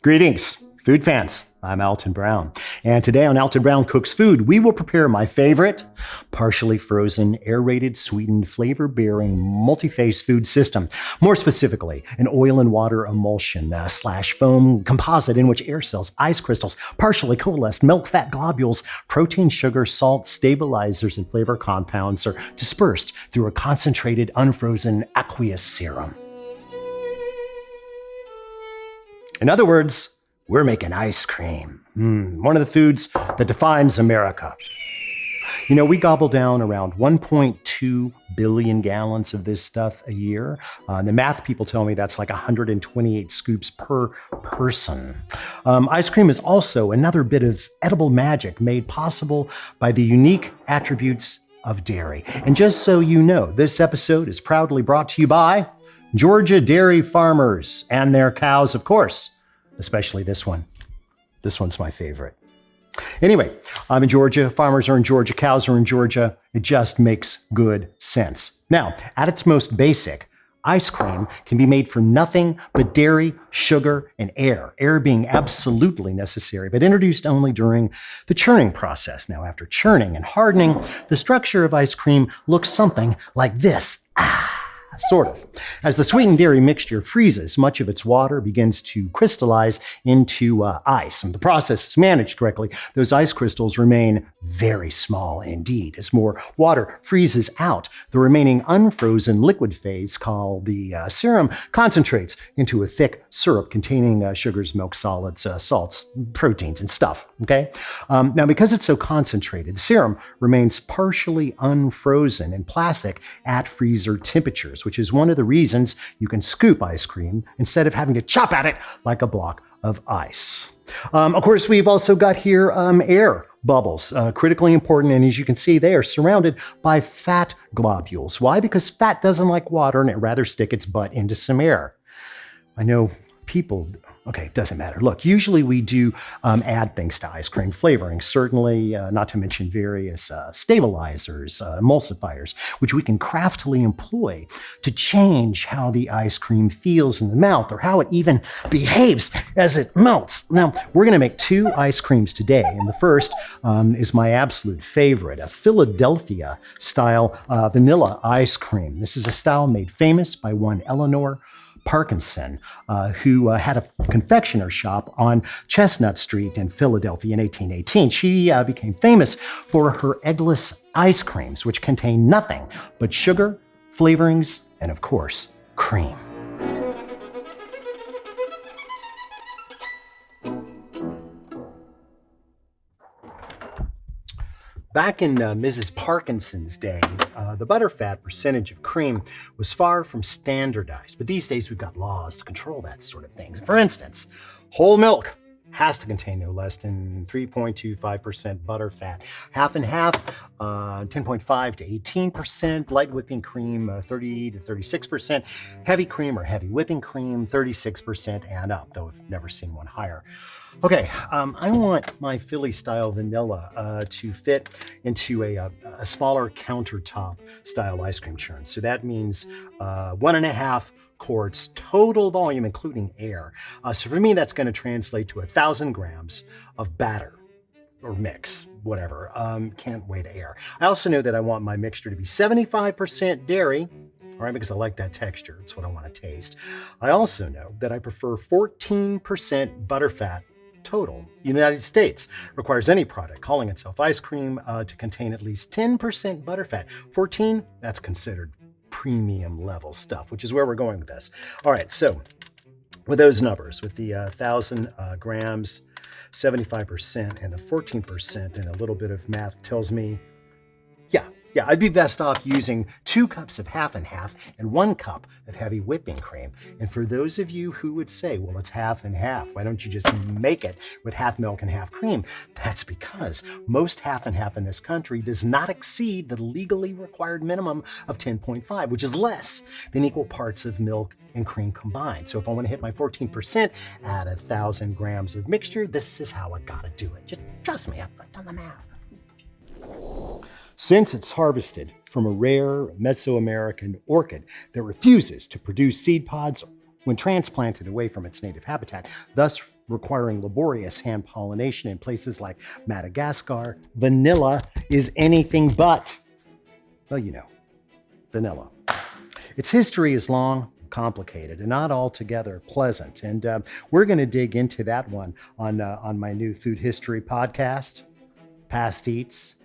Greetings, food fans. I'm Alton Brown. And today on Alton Brown Cooks Food, we will prepare my favorite partially frozen, aerated, sweetened, flavor-bearing, multi-phase food system. More specifically, an oil and water emulsion slash foam composite in which air cells, ice crystals, partially coalesced milk fat globules, protein, sugar, salt, stabilizers, and flavor compounds are dispersed through a concentrated, unfrozen aqueous serum. In other words, we're making ice cream. One of the foods that defines America. You know, we gobble down around 1.2 billion gallons of this stuff a year. The math people tell me that's like 128 scoops per person. Ice cream is also another bit of edible magic made possible by the unique attributes of dairy. And just so you know, this episode is proudly brought to you by Georgia dairy farmers and their cows, of course, especially this one. This one's my favorite. Anyway, I'm in Georgia, farmers are in Georgia, cows are in Georgia. It just makes good sense. Now, at its most basic, ice cream can be made from nothing but dairy, sugar, and air. Air being absolutely necessary, but introduced only during the churning process. Now, after churning and hardening, the structure of ice cream looks something like this. Sort of. As the sweetened dairy mixture freezes, much of its water begins to crystallize into ice. And the process is managed correctly. Those ice crystals remain very small indeed. As more water freezes out, the remaining unfrozen liquid phase, called the serum, concentrates into a thick syrup containing sugars, milk solids, salts, proteins, and stuff. Okay? Now, because it's so concentrated, the serum remains partially unfrozen in plastic at freezer temperatures, which is one of the reasons you can scoop ice cream instead of having to chop at it like a block of ice. Of course, we've also got here air bubbles, critically important, and as you can see, they are surrounded by fat globules. Why? Because fat doesn't like water and it rather stick its butt into some air. I know people... Okay, it doesn't matter. Look, usually we do add things to ice cream, flavoring, certainly, not to mention various stabilizers, emulsifiers, which we can craftily employ to change how the ice cream feels in the mouth or how it even behaves as it melts. Now, we're going to make two ice creams today, and the first is my absolute favorite, a Philadelphia-style vanilla ice cream. This is a style made famous by one Eleanor Parkinson, who had a confectioner shop on Chestnut Street in Philadelphia in 1818. She became famous for her eggless ice creams, which contain nothing but sugar, flavorings, and of course, cream. Back in Mrs. Parkinson's day, the butterfat percentage of cream was far from standardized, but these days we've got laws to control that sort of thing. For instance, whole milk has to contain no less than 3.25% butterfat. Half and half, 10.5 to 18%. Light whipping cream, 30 to 36%. Heavy cream or heavy whipping cream, 36% and up, though I've never seen one higher. Okay, I want my Philly-style vanilla to fit into a smaller countertop style ice cream churn. So that means 1.5 quarts total volume, including air. So for me, that's going to translate to 1,000 grams of batter or mix, whatever. Can't weigh the air. I also know that I want my mixture to be 75% dairy, all right, because I like that texture. It's what I want to taste. I also know that I prefer 14% butterfat total. United States requires any product calling itself ice cream to contain at least 10% butterfat. 14, that's considered premium level stuff, which is where we're going with this. All right, so with those numbers, with the 1,000 grams, 75% and the 14% and a little bit of math tells me, yeah, I'd be best off using 2 cups of half and half and 1 cup of heavy whipping cream. And for those of you who would say, well, it's half and half, why don't you just make it with half milk and half cream? That's because most half and half in this country does not exceed the legally required minimum of 10.5, which is less than equal parts of milk and cream combined. So if I want to hit my 14% at 1,000 grams of mixture, this is how I gotta do it. Just trust me, I've done the math. Since it's harvested from a rare Mesoamerican orchid that refuses to produce seed pods when transplanted away from its native habitat, thus requiring laborious hand pollination in places like Madagascar, vanilla is anything but, well, you know, vanilla. Its history is long, complicated, and not altogether pleasant. And we're going to dig into that one on my new food history podcast, Past Eats.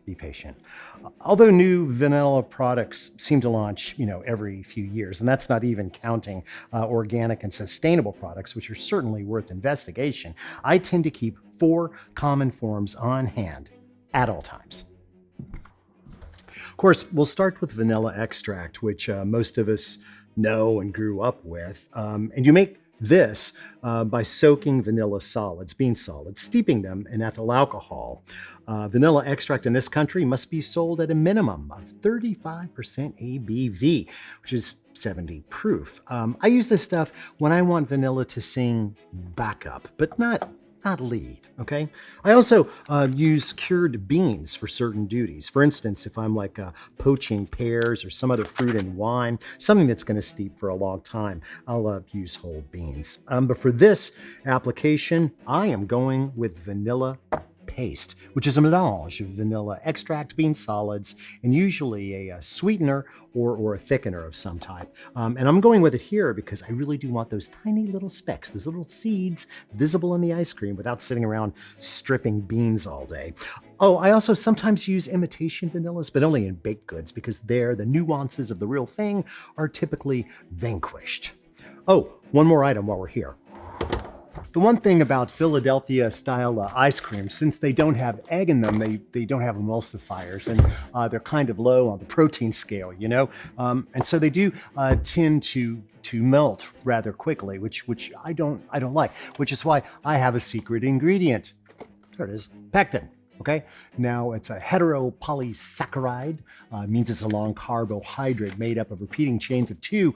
Be patient. Although new vanilla products seem to launch, every few years, and that's not even counting organic and sustainable products, which are certainly worth investigation, I tend to keep 4 common forms on hand at all times. Of course, we'll start with vanilla extract, which most of us know and grew up with. And you make this by soaking vanilla solids, bean solids, steeping them in ethyl alcohol. Vanilla extract in this country must be sold at a minimum of 35% ABV, which is 70 proof. I use this stuff when I want vanilla to sing backup, but not lead, okay? I also use cured beans for certain duties. For instance, if I'm like poaching pears or some other fruit in wine, something that's going to steep for a long time, I'll use whole beans. But for this application, I am going with vanilla paste, which is a melange of vanilla extract, bean solids, and usually a sweetener or a thickener of some type. And I'm going with it here because I really do want those tiny little specks, those little seeds visible in the ice cream without sitting around stripping beans all day. Oh, I also sometimes use imitation vanillas, but only in baked goods because there the nuances of the real thing are typically vanquished. Oh, one more item while we're here. The one thing about Philadelphia-style ice cream, since they don't have egg in them, they don't have emulsifiers, and they're kind of low on the protein scale, and so they do tend to melt rather quickly, which I don't like, which is why I have a secret ingredient. There it is, pectin. Okay, now it's a heteropolysaccharide, means it's a long carbohydrate made up of repeating chains of 2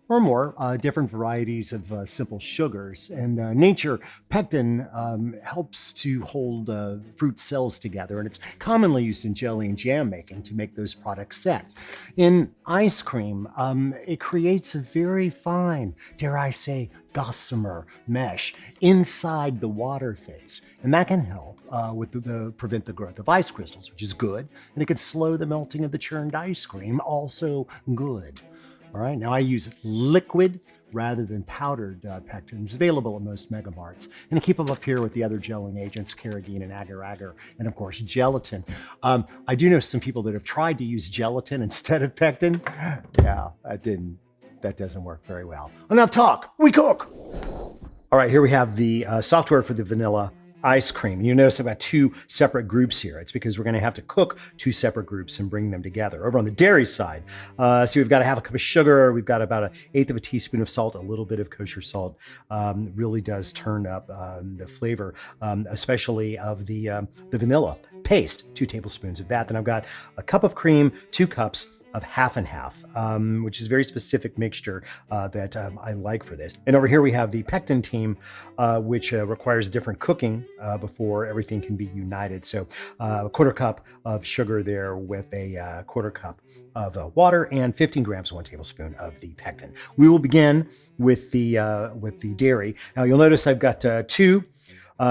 or more different varieties of simple sugars. And nature, pectin helps to hold fruit cells together, and it's commonly used in jelly and jam making to make those products set. In ice cream, it creates a very fine, dare I say, gossamer mesh inside the water phase, and that can help prevent the growth of ice crystals, which is good, and it can slow the melting of the churned ice cream, also good. All right, now I use liquid rather than powdered pectins, available at most mega marts. And I keep them up here with the other gelling agents, carrageenan and agar-agar, and of course, gelatin. I do know some people that have tried to use gelatin instead of pectin. Yeah, that doesn't work very well. Enough talk, we cook. All right, here we have the software for the vanilla ice cream. You notice I've got 2 separate groups here. It's because we're going to have to cook 2 separate groups and bring them together. Over on the dairy side, so we've got a half a cup of sugar. We've got about 1/8 of a teaspoon of salt, a little bit of kosher salt. Really does turn up the flavor, especially of the vanilla paste. 2 tablespoons of that. Then I've got a cup of cream, 2 cups of half and half, which is a very specific mixture that I like for this. And over here we have the pectin team, which requires different cooking before everything can be united. So a 1/4 cup of sugar there with a 1/4 cup of water and 15 grams, 1 tablespoon of the pectin. We will begin with the dairy. Now you'll notice I've got 2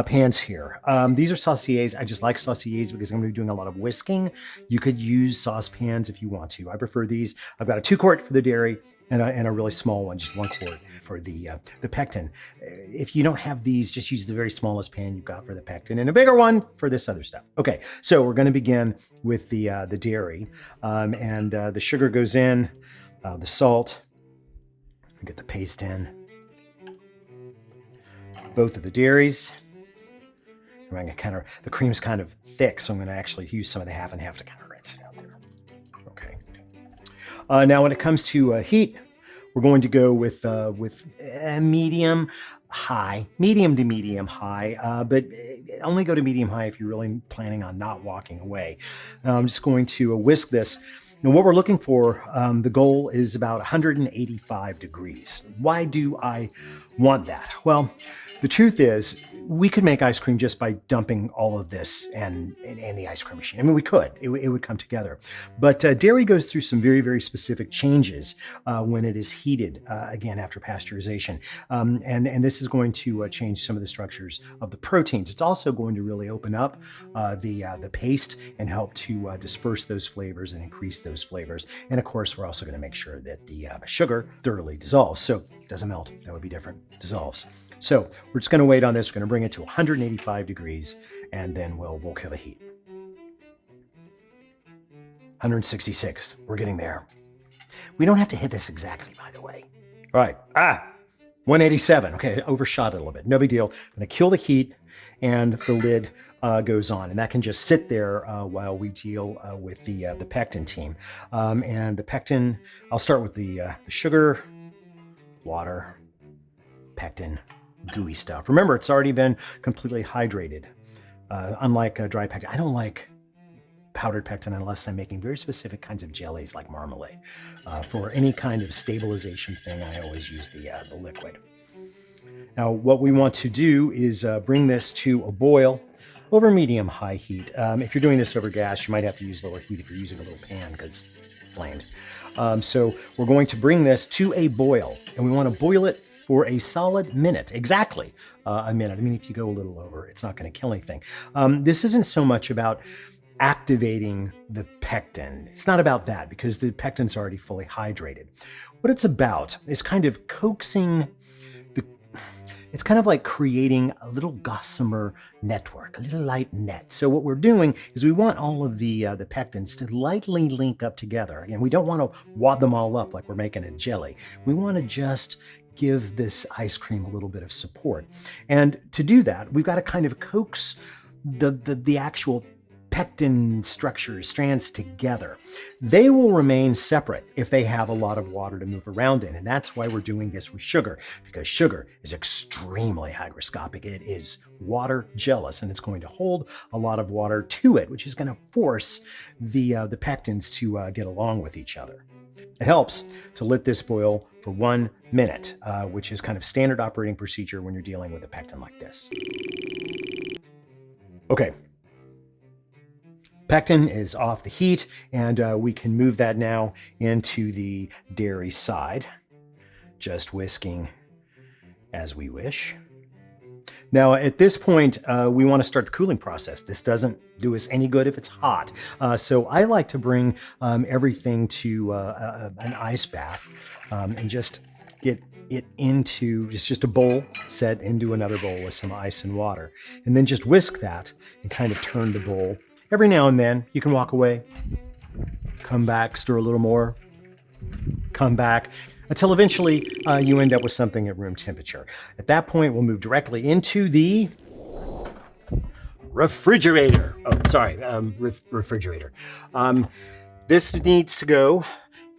pans here. These are sauciers. I just like sauciers because I'm going to be doing a lot of whisking. You could use saucepans if you want to. I prefer these. I've got a 2-quart for the dairy and a really small one, just 1 quart for the pectin. If you don't have these, just use the very smallest pan you've got for the pectin and a bigger one for this other stuff. Okay, so we're going to begin with the dairy, and the sugar goes in, the salt. Get the paste in. Both of the dairies. The cream's kind of thick, so I'm going to actually use some of the half and half to kind of rinse it out there. Okay. Now, when it comes to heat, we're going to go with medium to medium high, but only go to medium high if you're really planning on not walking away. I'm just going to whisk this. Now, what we're looking for, the goal is about 185 degrees. Why do I want that? Well, the truth is, We could make ice cream just by dumping all of this and in the ice cream machine. I mean, we could. It would come together. But dairy goes through some very, very specific changes when it is heated, again, after pasteurization. And this is going to change some of the structures of the proteins. It's also going to really open up the paste and help to disperse those flavors and increase those flavors. And of course, we're also going to make sure that the sugar thoroughly dissolves. So it doesn't melt. That would be different. Dissolves. So we're just going to wait on this. We're going to bring it to 185 degrees, and then we'll kill the heat. 166. We're getting there. We don't have to hit this exactly, by the way. All right. 187. Okay, I overshot it a little bit. No big deal. I'm going to kill the heat, and the lid goes on. And that can just sit there while we deal with the pectin team. And the pectin, I'll start with the sugar, water, pectin, gooey stuff. Remember, it's already been completely hydrated. Unlike dry pectin, I don't like powdered pectin unless I'm making very specific kinds of jellies like marmalade. For any kind of stabilization thing, I always use the liquid. Now, what we want to do is bring this to a boil over medium-high heat. If you're doing this over gas, you might have to use lower heat if you're using a little pan because flames. So we're going to bring this to a boil, and we want to boil it for a solid minute, exactly a minute. I mean, if you go a little over, it's not going to kill anything. This isn't so much about activating the pectin. It's not about that because the pectin's already fully hydrated. What it's about is kind of coaxing it's kind of like creating a little gossamer network, a little light net. So what we're doing is we want all of the pectins to lightly link up together. Again, we don't want to wad them all up like we're making a jelly. We want to just give this ice cream a little bit of support. And to do that, we've got to kind of coax the actual pectin structures, strands together. They will remain separate if they have a lot of water to move around in. And that's why we're doing this with sugar, because sugar is extremely hygroscopic. It is water jealous, and it's going to hold a lot of water to it, which is going to force the pectins to get along with each other. It helps to let this boil for 1 minute, which is kind of standard operating procedure when you're dealing with a pectin like this. Okay. Pectin is off the heat, and we can move that now into the dairy side, just whisking as we wish. Now, at this point, we want to start the cooling process. This doesn't do us any good if it's hot. So I like to bring everything to an ice bath and just get it into just a bowl, set into another bowl with some ice and water, and then just whisk that and kind of turn the bowl. Every now and then, you can walk away, come back, stir a little more, come back, until eventually you end up with something at room temperature. At that point, we'll move directly into the refrigerator. Refrigerator. This needs to go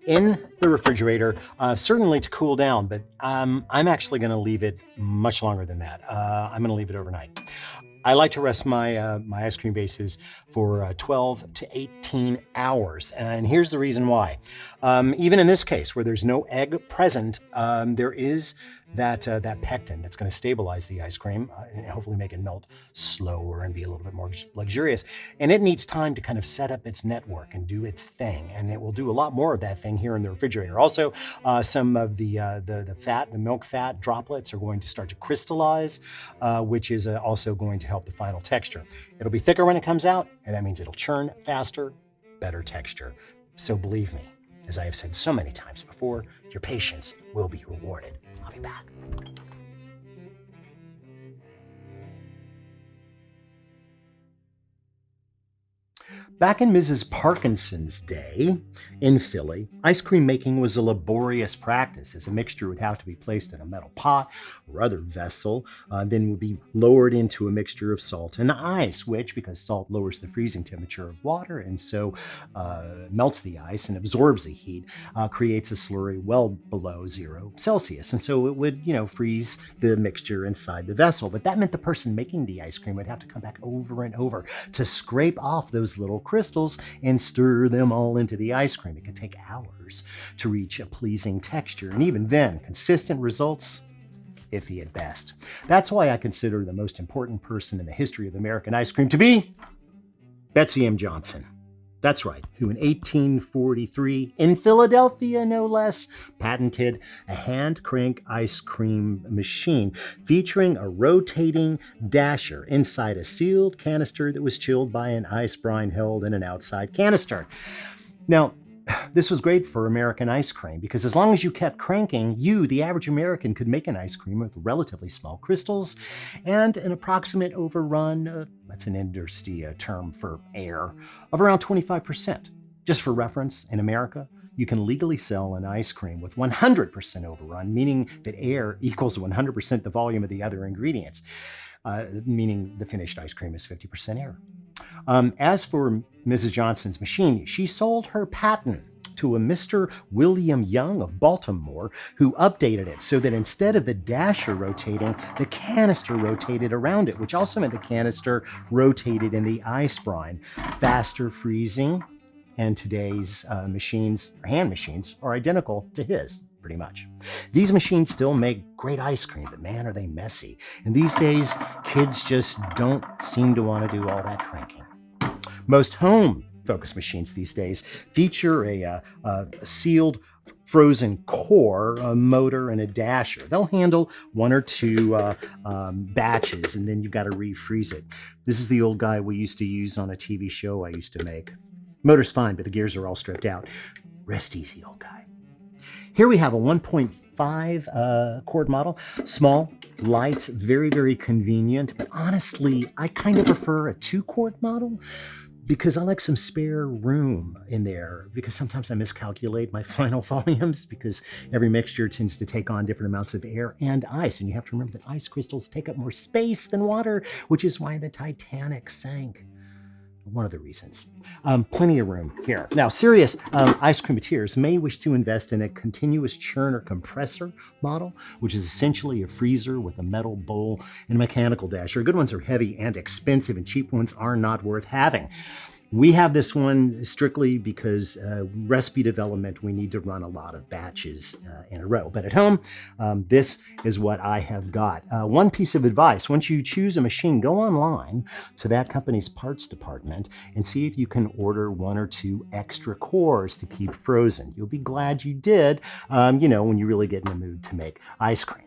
in the refrigerator, certainly to cool down, but I'm actually going to leave it much longer than that. I'm going to leave it overnight. I like to rest my my ice cream bases for 12 to 18 hours. And here's the reason why. Even in this case, where there's no egg present, there is that pectin that's going to stabilize the ice cream and hopefully make it melt slower and be a little bit more luxurious. And it needs time to kind of set up its network and do its thing. And it will do a lot more of that thing here in the refrigerator. Also, some of the fat, the milk fat droplets are going to start to crystallize, which is also going to help the final texture. It'll be thicker when it comes out, and that means it'll churn faster, better texture. So believe me, as I have said so many times before, your patience will be rewarded. I'll be back. Back in Mrs. Parkinson's day in Philly, ice cream making was a laborious practice, as a mixture would have to be placed in a metal pot or other vessel, then would be lowered into a mixture of salt and ice, which, because salt lowers the freezing temperature of water and so melts the ice and absorbs the heat, creates a slurry well below 0 Celsius. And so it would, freeze the mixture inside the vessel. But that meant the person making the ice cream would have to come back over and over to scrape off those little crystals and stir them all into the ice cream. It could take hours to reach a pleasing texture. And even then, consistent results iffy at best. That's why I consider the most important person in the history of American ice cream to be Betsy M. Johnson. That's right, who in 1843, in Philadelphia no less, patented a hand crank ice cream machine featuring a rotating dasher inside a sealed canister that was chilled by an ice brine held in an outside canister. Now, this was great for American ice cream because as long as you kept cranking, you, the average American, could make an ice cream with relatively small crystals and an approximate overrun, that's an industry term for air, of around 25%. Just for reference, in America, you can legally sell an ice cream with 100% overrun, meaning that air equals 100% the volume of the other ingredients, meaning the finished ice cream is 50% air. As for Mrs. Johnson's machine, she sold her patent to a Mr. William Young of Baltimore, who updated it so that instead of the dasher rotating, the canister rotated around it, which also meant the canister rotated in the ice brine. Faster freezing, and today's machines, or hand machines, are identical to his, pretty much. These machines still make great ice cream, but man, are they messy. And these days, kids just don't seem to want to do all that cranking. Most home-focused machines these days feature a sealed frozen core, a motor, and a dasher. They'll handle one or two batches, and then you've got to refreeze it. This is the old guy we used to use on a TV show I used to make. Motor's fine, but the gears are all stripped out. Rest easy, old guy. Here we have a 1.5 quart model. Small, light, very, very convenient. But honestly, I kind of prefer a 2-quart model because I like some spare room in there, because sometimes I miscalculate my final volumes because every mixture tends to take on different amounts of air and ice. And you have to remember that ice crystals take up more space than water, which is why the Titanic sank. One of the reasons. Plenty of room here. Now, serious ice creameteers may wish to invest in a continuous churn or compressor model, which is essentially a freezer with a metal bowl and a mechanical dasher. Good ones are heavy and expensive, and cheap ones are not worth having. We have this one strictly because recipe development, we need to run a lot of batches in a row. But at home, this is what I have got. One piece of advice: once you choose a machine, go online to that company's parts department and see if you can order 1 or 2 extra cores to keep frozen. You'll be glad you did, when you really get in the mood to make ice cream.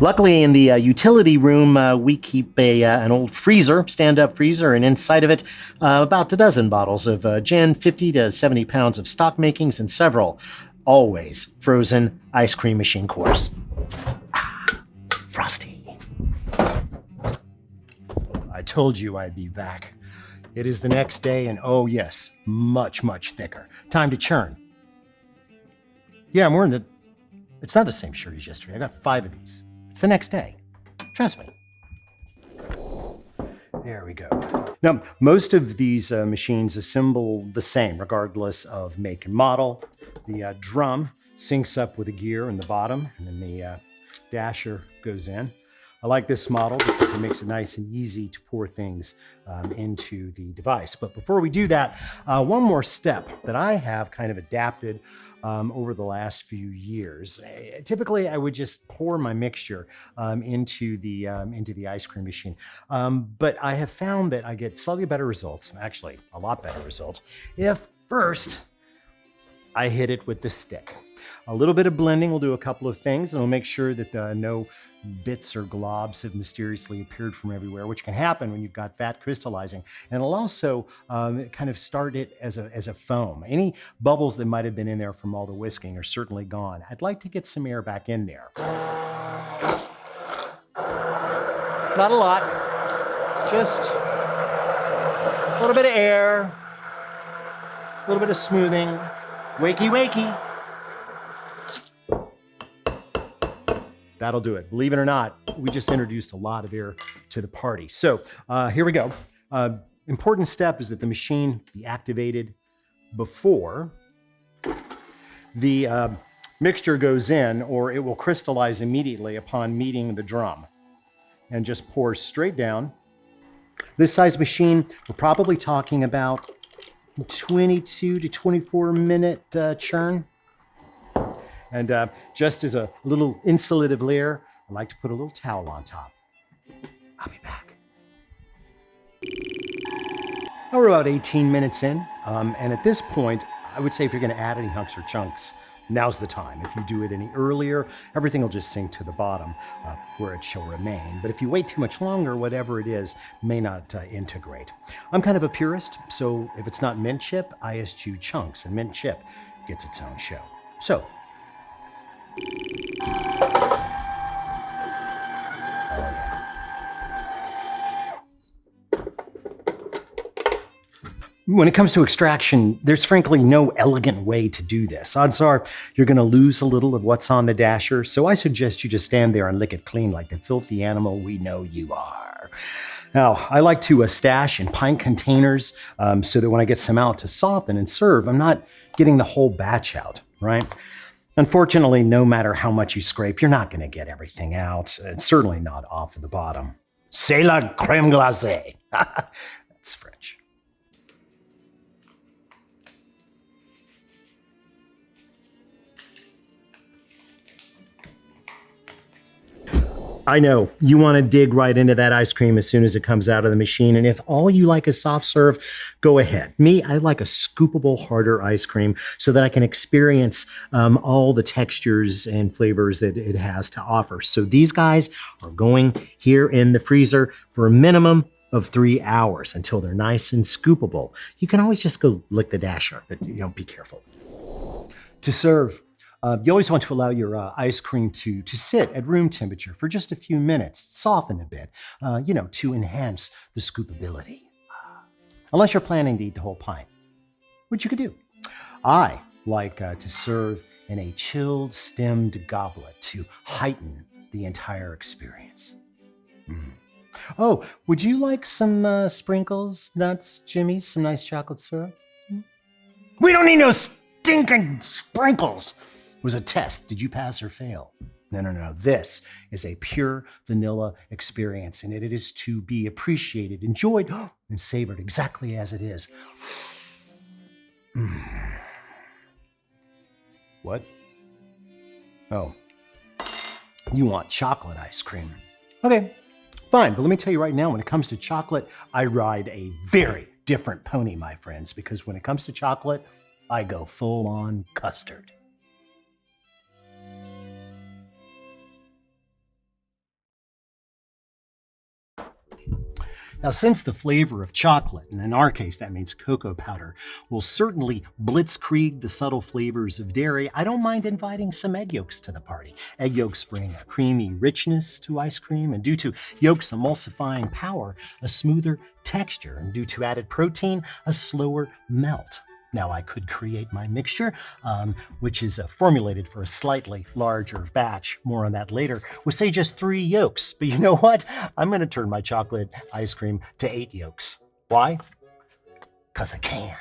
Luckily, in the utility room, we keep an old freezer, stand-up freezer, and inside of it, about a dozen bottles of gin, 50 to 70 pounds of stock makings, and several, always frozen ice cream machine cores. Frosty. I told you I'd be back. It is the next day, and oh yes, much, much thicker. Time to churn. Yeah, I'm wearing it's not the same shirt as yesterday. I got 5 of these. It's the next day. Trust me. There we go. Now, most of these machines assemble the same, regardless of make and model. The drum syncs up with the gear in the bottom, and then the dasher goes in. I like this model because it makes it nice and easy to pour things into the device. But before we do that, one more step that I have kind of adapted over the last few years. Typically, I would just pour my mixture into the ice cream machine. But I have found that I get slightly better results, actually a lot better results, if first I hit it with the stick. A little bit of blending will do a couple of things, and it'll make sure that no bits or globs have mysteriously appeared from everywhere, which can happen when you've got fat crystallizing. And it'll also kind of start it as a foam. Any bubbles that might have been in there from all the whisking are certainly gone. I'd like to get some air back in there. Not a lot, just a little bit of air, a little bit of smoothing. Wakey, wakey. That'll do it. Believe it or not, we just introduced a lot of air to the party. So here we go. Important step is that the machine be activated before the mixture goes in, or it will crystallize immediately upon meeting the drum and just pours straight down. This size machine, we're probably talking about 22 to 24 minute churn. And just as a little insulative layer, I like to put a little towel on top. I'll be back. Now we're about 18 minutes in, and at this point, I would say if you're going to add any hunks or chunks, now's the time. If you do it any earlier, everything will just sink to the bottom where it shall remain. But if you wait too much longer, whatever it is may not integrate. I'm kind of a purist, so if it's not mint chip, I eschew chunks, and mint chip gets its own show. So, when it comes to extraction, there's frankly no elegant way to do this. Odds are you're going to lose a little of what's on the dasher, so I suggest you just stand there and lick it clean like the filthy animal we know you are. Now, I like to stash in pint containers so that when I get some out to soften and serve, I'm not getting the whole batch out, right? Unfortunately, no matter how much you scrape, you're not going to get everything out, and certainly not off of the bottom. C'est la crème glacée. That's French. I know, you want to dig right into that ice cream as soon as it comes out of the machine, and if all you like is soft serve, go ahead. Me, I like a scoopable, harder ice cream so that I can experience all the textures and flavors that it has to offer. So these guys are going here in the freezer for a minimum of 3 hours until they're nice and scoopable. You can always just go lick the dasher, but be careful. To serve, you always want to allow your ice cream to sit at room temperature for just a few minutes, soften a bit, to enhance the scoopability. Unless you're planning to eat the whole pint, which you could do. I like to serve in a chilled stemmed goblet to heighten the entire experience. Oh, would you like some sprinkles, nuts, jimmies, some nice chocolate syrup? We don't need no stinking sprinkles. It was a test. Did you pass or fail? No. This is a pure vanilla experience, and it is to be appreciated, enjoyed, and savored exactly as it is. What? Oh, you want chocolate ice cream. Okay, fine, but let me tell you right now, when it comes to chocolate, I ride a very different pony, my friends, because when it comes to chocolate, I go full on custard. Now, since the flavor of chocolate, and in our case that means cocoa powder, will certainly blitzkrieg the subtle flavors of dairy, I don't mind inviting some egg yolks to the party. Egg yolks bring a creamy richness to ice cream, and due to yolks' emulsifying power, a smoother texture, and due to added protein, a slower melt. Now, I could create my mixture, which is formulated for a slightly larger batch, more on that later, with say just 3 yolks. But you know what? I'm gonna turn my chocolate ice cream to 8 yolks. Why? 'Cause I can.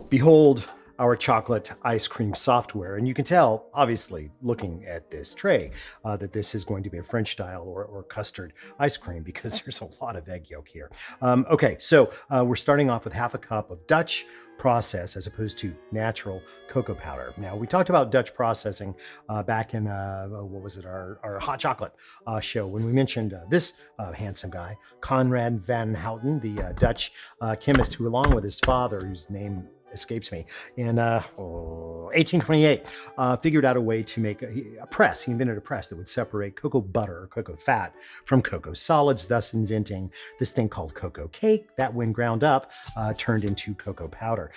Behold our chocolate ice cream software. And you can tell, obviously, looking at this tray, that this is going to be a French style or custard ice cream because there's a lot of egg yolk here. Okay, so we're starting off with half a cup of Dutch process as opposed to natural cocoa powder. Now, we talked about Dutch processing back in, our hot chocolate show when we mentioned this handsome guy, Conrad van Houten, the Dutch chemist who, along with his father, whose name escapes me, in 1828, figured out a way to make a press. He invented a press that would separate cocoa butter or cocoa fat from cocoa solids, thus inventing this thing called cocoa cake that, when ground up, turned into cocoa powder.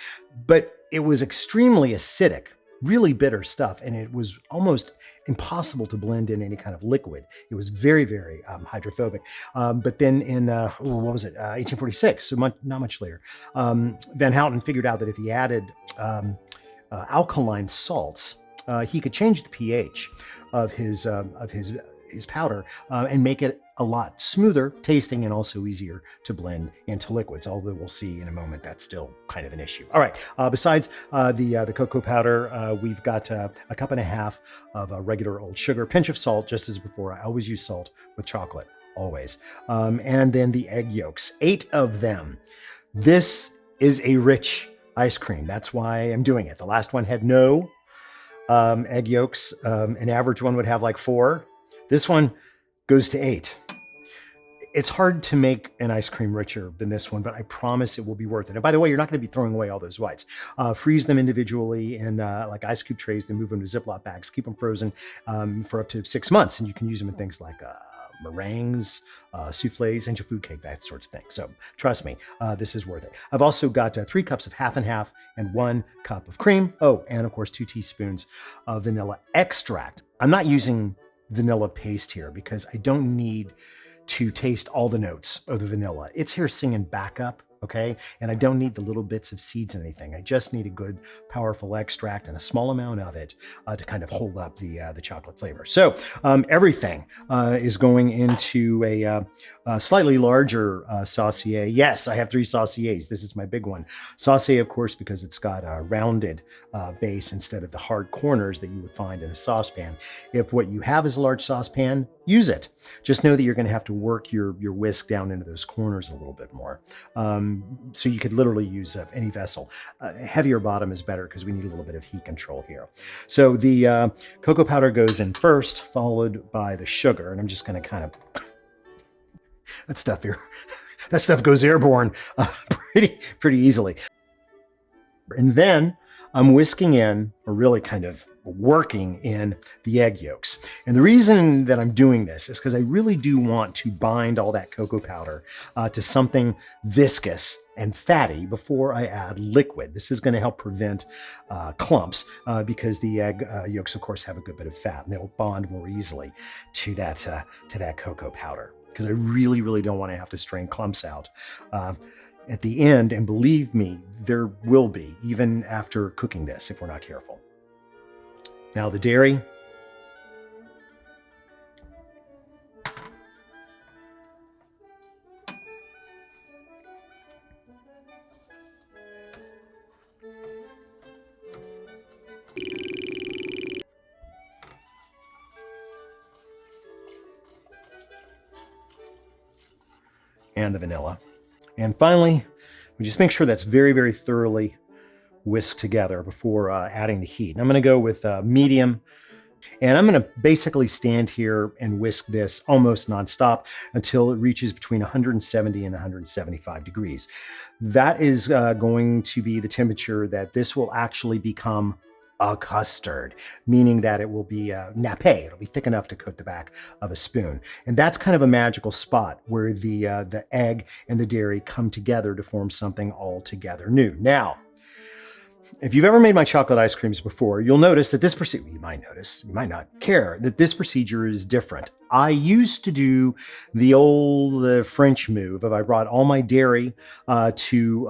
But it was extremely acidic, really bitter stuff, and it was almost impossible to blend in any kind of liquid. It was very, very hydrophobic. But then in, 1846, so not much later, Van Houten figured out that if he added alkaline salts, he could change the pH of his powder and make it a lot smoother tasting and also easier to blend into liquids, although we'll see in a moment that's still kind of an issue. All right, besides the cocoa powder, we've got a cup and a half of regular old sugar, pinch of salt, just as before. I always use salt with chocolate, always. And then the egg yolks, 8 of them. This is a rich ice cream. That's why I'm doing it. The last one had no egg yolks. An average one would have like 4. This one goes to 8. It's hard to make an ice cream richer than this one, but I promise it will be worth it. And by the way, you're not going to be throwing away all those whites. Freeze them individually in like ice cube trays, then move them to Ziploc bags. Keep them frozen for up to 6 months, and you can use them in things like meringues, souffles, angel food cake, that sort of thing. So trust me, this is worth it. I've also got 3 cups of half and half and 1 cup of cream. Oh, and of course 2 teaspoons of vanilla extract. I'm not using vanilla paste here because I don't need to taste all the notes of the vanilla. It's here singing backup, okay? And I don't need the little bits of seeds and anything. I just need a good, powerful extract and a small amount of it to kind of hold up the chocolate flavor. So everything is going into a slightly larger saucier. Yes, I have 3 sauciers. This is my big one. Saucier, of course, because it's got a rounded base instead of the hard corners that you would find in a saucepan. If what you have is a large saucepan, use it. Just know that you're going to have to work your whisk down into those corners a little bit more. So you could literally use any vessel. Heavier bottom is better because we need a little bit of heat control here. So the cocoa powder goes in first, followed by the sugar. And I'm just going to kind of, that stuff goes airborne pretty easily. And then I'm whisking in, or really kind of working in, the egg yolks. And the reason that I'm doing this is because I really do want to bind all that cocoa powder to something viscous and fatty before I add liquid. This is going to help prevent clumps because the egg yolks, of course, have a good bit of fat, and they'll bond more easily to that cocoa powder. Because I really, really don't want to have to strain clumps out at the end, and believe me, there will be, even after cooking this, if we're not careful. Now the dairy. And the vanilla. And finally, we just make sure that's very, very thoroughly whisked together before adding the heat. And I'm going to go with medium. And I'm going to basically stand here and whisk this almost nonstop until it reaches between 170 and 175 degrees. That is going to be the temperature that this will actually become a custard, meaning that it will be nappe. It'll be thick enough to coat the back of a spoon. And that's kind of a magical spot where the egg and the dairy come together to form something altogether new. Now, if you've ever made my chocolate ice creams before, you'll notice that this procedure, you might not care, that this procedure is different. I used to do the old French move of I brought all my dairy to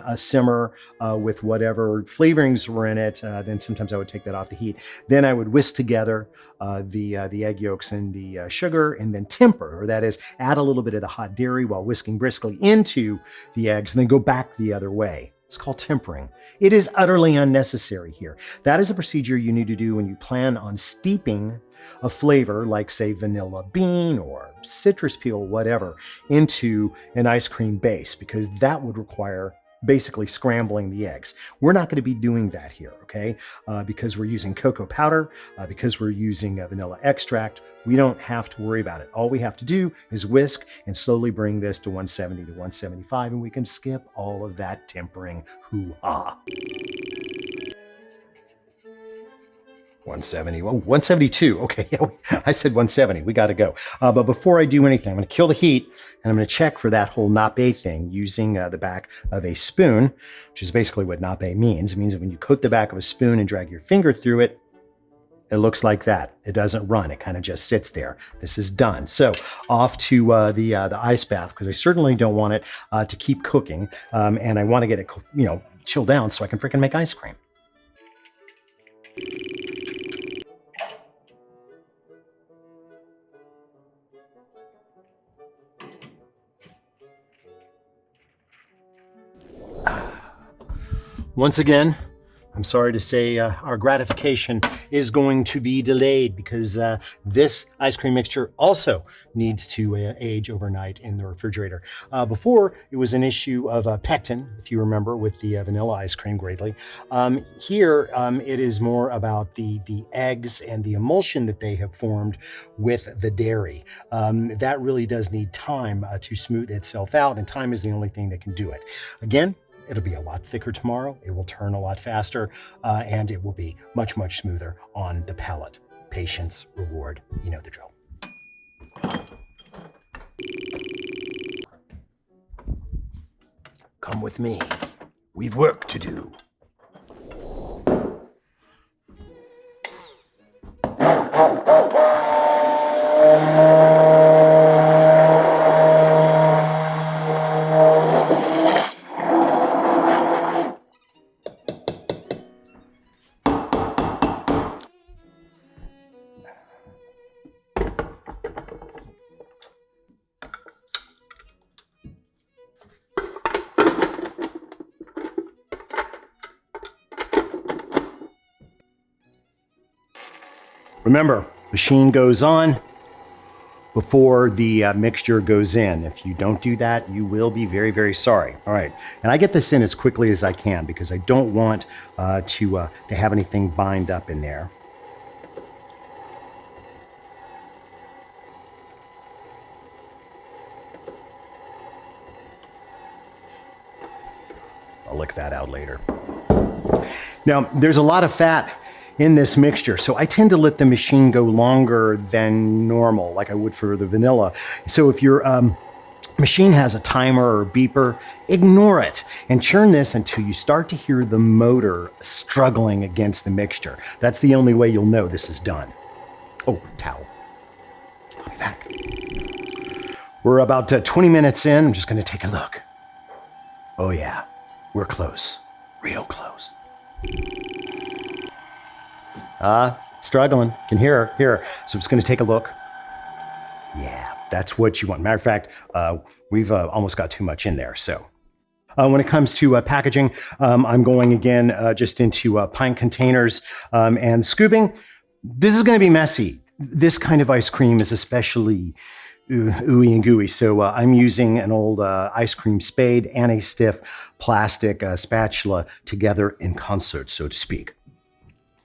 a simmer with whatever flavorings were in it. Then sometimes I would take that off the heat. Then I would whisk together the egg yolks and the sugar, and then temper, or that is add a little bit of the hot dairy while whisking briskly into the eggs, and then go back the other way. It's called tempering. It is utterly unnecessary here. That is a procedure you need to do when you plan on steeping a flavor like, say, vanilla bean or citrus peel, whatever, into an ice cream base, because that would require basically scrambling the eggs. We're not going to be doing that here, okay? Because we're using cocoa powder, because we're using vanilla extract, we don't have to worry about it. All we have to do is whisk and slowly bring this to 170 to 175, and we can skip all of that tempering hoo-ha. 170, oh, 172. Okay, I said 170. We got to go. But before I do anything, I'm going to kill the heat, and I'm going to check for that whole nappe thing using the back of a spoon, which is basically what nappe means. It means that when you coat the back of a spoon and drag your finger through it, it looks like that. It doesn't run. It kind of just sits there. This is done. So off to the ice bath, because I certainly don't want it to keep cooking, and I want to get it, chill down so I can freaking make ice cream. Once again, I'm sorry to say our gratification is going to be delayed because this ice cream mixture also needs to age overnight in the refrigerator. Before, it was an issue of pectin, if you remember, with the vanilla ice cream greatly. Here, it is more about the eggs and the emulsion that they have formed with the dairy. That really does need time to smooth itself out, and time is the only thing that can do it. Again, it'll be a lot thicker tomorrow. It will turn a lot faster, and it will be much, much smoother on the palate. Patience, reward, you know the drill. Come with me. We've work to do. Remember, machine goes on before the mixture goes in. If you don't do that, you will be very, very sorry. All right, and I get this in as quickly as I can because I don't want to have anything bind up in there. I'll lick that out later. Now, there's a lot of fat in this mixture, so I tend to let the machine go longer than normal, like I would for the vanilla. So if your machine has a timer or beeper, ignore it and churn this until you start to hear the motor struggling against the mixture. That's the only way you'll know this is done. Oh, towel. I'll be back. We're about 20 minutes in. I'm just going to take a look. Oh yeah, we're close. Real close. Struggling. Can hear her. Here. So I'm just going to take a look. Yeah, that's what you want. Matter of fact, we've almost got too much in there. So when it comes to packaging, I'm going again just into pint containers and scooping. This is going to be messy. This kind of ice cream is especially ooey and gooey. So I'm using an old ice cream spade and a stiff plastic spatula together in concert, so to speak.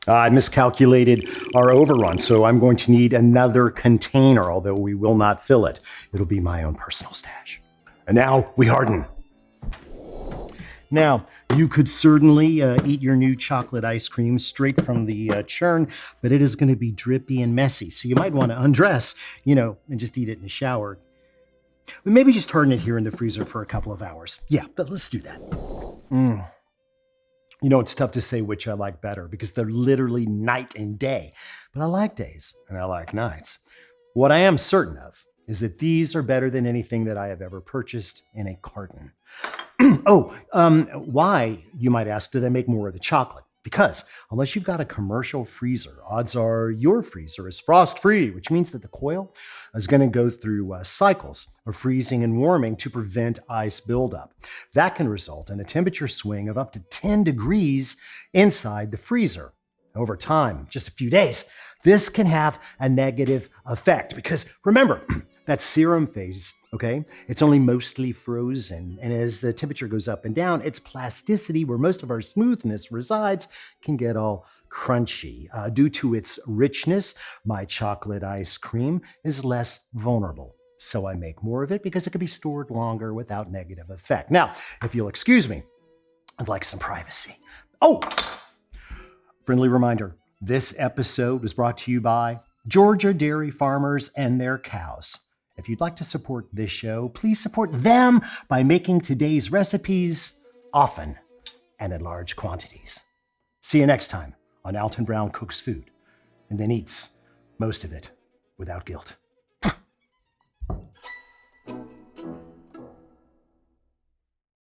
I miscalculated our overrun, so I'm going to need another container, although we will not fill it. It'll be my own personal stash. And now we harden. Now, you could certainly eat your new chocolate ice cream straight from the churn, but it is going to be drippy and messy, so you might want to undress, and just eat it in the shower. But maybe just harden it here in the freezer for a couple of hours. Yeah, but let's do that. It's tough to say which I like better because they're literally night and day. But I like days and I like nights. What I am certain of is that these are better than anything that I have ever purchased in a carton. Why, you might ask, did I make more of the chocolate? Because unless you've got a commercial freezer, odds are your freezer is frost-free, which means that the coil is going to go through cycles of freezing and warming to prevent ice buildup. That can result in a temperature swing of up to 10 degrees inside the freezer. Over time, just a few days, this can have a negative effect because remember, that serum phase, okay, it's only mostly frozen. And as the temperature goes up and down, its plasticity, where most of our smoothness resides, can get all crunchy. Due to its richness, my chocolate ice cream is less vulnerable. So I make more of it because it can be stored longer without negative effect. Now, if you'll excuse me, I'd like some privacy. Oh, friendly reminder, this episode was brought to you by Georgia dairy farmers and their cows. If you'd like to support this show, please support them by making today's recipes often and in large quantities. See you next time on Alton Brown Cooks Food and then eats most of it without guilt.